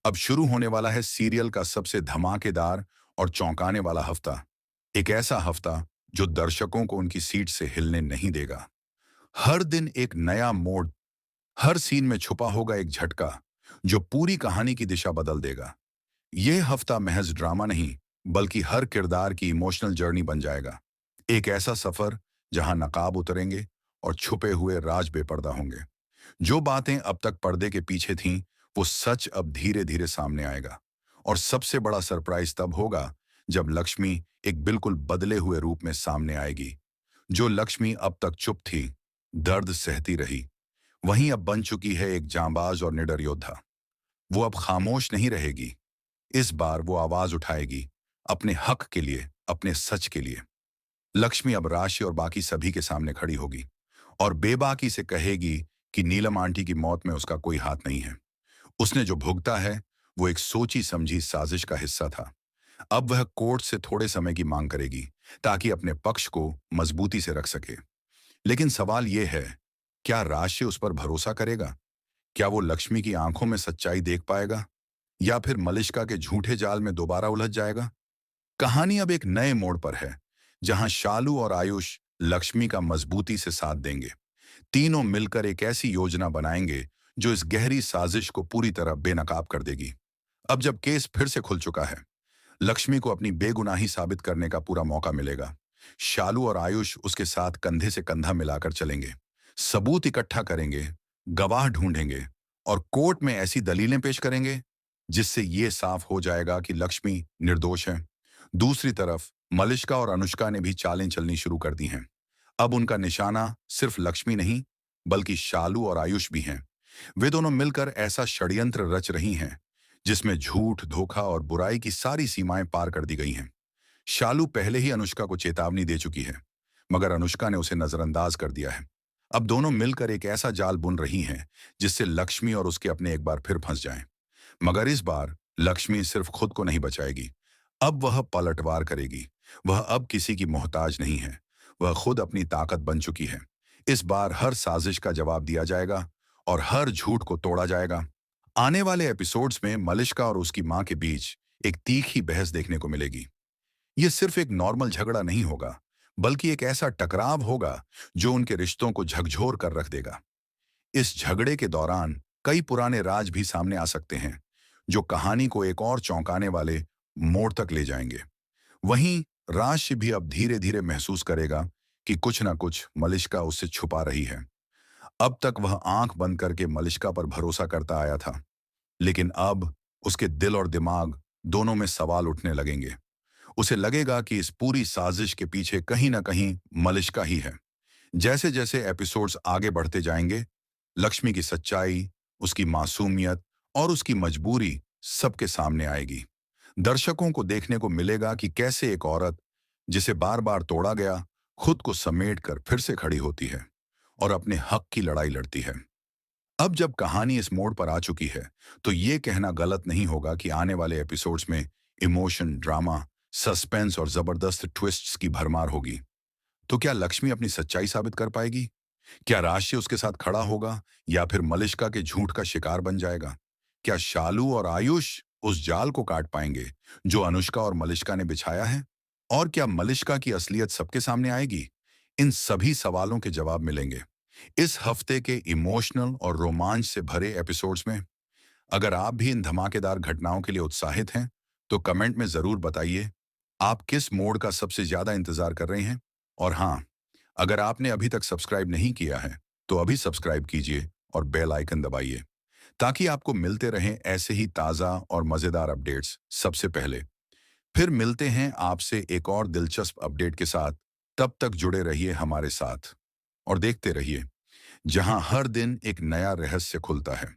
अब शुरू होने वाला है सीरियल का सबसे धमाकेदार और चौंकाने वाला हफ्ता। एक ऐसा हफ्ता जो दर्शकों को उनकी सीट से हिलने नहीं देगा। हर दिन एक नया मोड़, हर सीन में छुपा होगा एक झटका जो पूरी कहानी की दिशा बदल देगा। यह हफ्ता महज ड्रामा नहीं, बल्कि हर किरदार की इमोशनल जर्नी बन जाएगा। एक ऐसा सफर जहां नकाब उतरेंगे और छुपे हुए राज बेपर्दा होंगे। जो बातें अब तक पर्दे के पीछे थीं, वो सच अब धीरे धीरे सामने आएगा। और सबसे बड़ा सरप्राइज तब होगा जब लक्ष्मी एक बिल्कुल बदले हुए रूप में सामने आएगी। जो लक्ष्मी अब तक चुप थी, दर्द सहती रही, वहीं अब बन चुकी है एक जांबाज और निडर योद्धा। वो अब खामोश नहीं रहेगी। इस बार वो आवाज उठाएगी, अपने हक के लिए, अपने सच के लिए। लक्ष्मी अब राशि और बाकी सभी के सामने खड़ी होगी और बेबाकी से कहेगी कि नीलम आंटी की मौत में उसका कोई हाथ नहीं है। उसने जो भुगता है वो एक सोची समझी साजिश का हिस्सा था। अब वह कोर्ट से थोड़े समय की मांग करेगी ताकि अपने पक्ष को मजबूती से रख सके। लेकिन सवाल यह है, क्या राशि उस पर भरोसा करेगा? क्या वो लक्ष्मी की आंखों में सच्चाई देख पाएगा, या फिर मलिष्का के झूठे जाल में दोबारा उलझ जाएगा? कहानी अब एक नए मोड़ पर है, जहां शालू और आयुष लक्ष्मी का मजबूती से साथ देंगे। तीनों मिलकर एक ऐसी योजना बनाएंगे जो इस गहरी साजिश को पूरी तरह बेनकाब कर देगी। अब जब केस फिर से खुल चुका है, लक्ष्मी को अपनी बेगुनाही साबित करने का पूरा मौका मिलेगा। शालू और आयुष उसके साथ कंधे से कंधा मिलाकर चलेंगे, सबूत इकट्ठा करेंगे, गवाह ढूंढेंगे और कोर्ट में ऐसी दलीलें पेश करेंगे जिससे ये साफ हो जाएगा कि लक्ष्मी निर्दोष है। दूसरी तरफ मलिष्का और अनुष्का ने भी चालें चलनी शुरू कर दी हैं। अब उनका निशाना सिर्फ लक्ष्मी नहीं, बल्कि शालू और आयुष भी हैं। वे दोनों मिलकर ऐसा षड्यंत्र रच रही हैं जिसमें झूठ, धोखा और बुराई की सारी सीमाएं पार कर दी गई हैं। शालू पहले ही अनुष्का को चेतावनी दे चुकी है, मगर अनुष्का ने उसे नजरअंदाज कर दिया है। अब दोनों मिलकर एक ऐसा जाल बुन रही हैं जिससे लक्ष्मी और उसके अपने एक बार फिर फंस जाएं। मगर इस बार लक्ष्मी सिर्फ खुद को नहीं बचाएगी, अब वह पलटवार करेगी। वह अब किसी की मोहताज नहीं है, वह खुद अपनी ताकत बन चुकी है। इस बार हर साजिश का जवाब दिया जाएगा और हर झूठ को तोड़ा जाएगा। आने वाले एपिसोड्स में मलिष्का और उसकी मां के बीच एक तीखी बहस देखने को मिलेगी। यह सिर्फ एक नॉर्मल झगड़ा नहीं होगा, बल्कि एक ऐसा टकराव होगा जो उनके रिश्तों को झकझोर कर रख देगा। इस झगड़े के दौरान कई पुराने राज भी सामने आ सकते हैं, जो कहानी को एक और चौंकाने वाले मोड़ तक ले जाएंगे। वहीं राशि भी अब धीरे धीरे महसूस करेगा कि कुछ ना कुछ मलिष्का उससे छुपा रही है। अब तक वह आंख बंद करके मलिष्का पर भरोसा करता आया था, लेकिन अब उसके दिल और दिमाग दोनों में सवाल उठने लगेंगे। उसे लगेगा कि इस पूरी साजिश के पीछे कहीं ना कहीं मलिष्का ही है। जैसे जैसे एपिसोड्स आगे बढ़ते जाएंगे, लक्ष्मी की सच्चाई, उसकी मासूमियत और उसकी मजबूरी सबके सामने आएगी। दर्शकों को देखने को मिलेगा कि कैसे एक औरत जिसे बार बार तोड़ा गया, खुद को समेट कर फिर से खड़ी होती है और अपने हक की लड़ाई लड़ती है। अब जब कहानी इस मोड़ पर आ चुकी है, तो ये कहना गलत नहीं होगा कि आने वाले एपिसोड्स में इमोशन, ड्रामा, सस्पेंस और जबरदस्त ट्विस्ट्स की भरमार होगी। तो क्या लक्ष्मी अपनी सच्चाई साबित कर पाएगी? क्या राशि उसके साथ खड़ा होगा, या फिर मलिष्का के झूठ का शिकार बन जाएगा? क्या शालू और आयुष उस जाल को काट पाएंगे जो अनुष्का और मलिष्का ने बिछाया है? और क्या मलिष्का की असलियत सबके सामने आएगी? इन सभी सवालों के जवाब मिलेंगे इस हफ्ते के इमोशनल और रोमांच से भरे एपिसोड्स में। अगर आप भी इन धमाकेदार घटनाओं के लिए उत्साहित हैं, तो कमेंट में जरूर बताइए आप किस मोड़ का सबसे ज्यादा इंतजार कर रहे हैं। और हाँ, अगर आपने अभी तक सब्सक्राइब नहीं किया है, तो अभी सब्सक्राइब कीजिए और बेल आइकन दबाइए, ताकि आपको मिलते रहें ऐसे ही ताज़ा और मज़ेदार अपडेट्स सबसे पहले। फिर मिलते हैं आपसे एक और दिलचस्प अपडेट के साथ। तब तक जुड़े रहिए हमारे साथ और देखते रहिए, जहां हर दिन एक नया रहस्य खुलता है।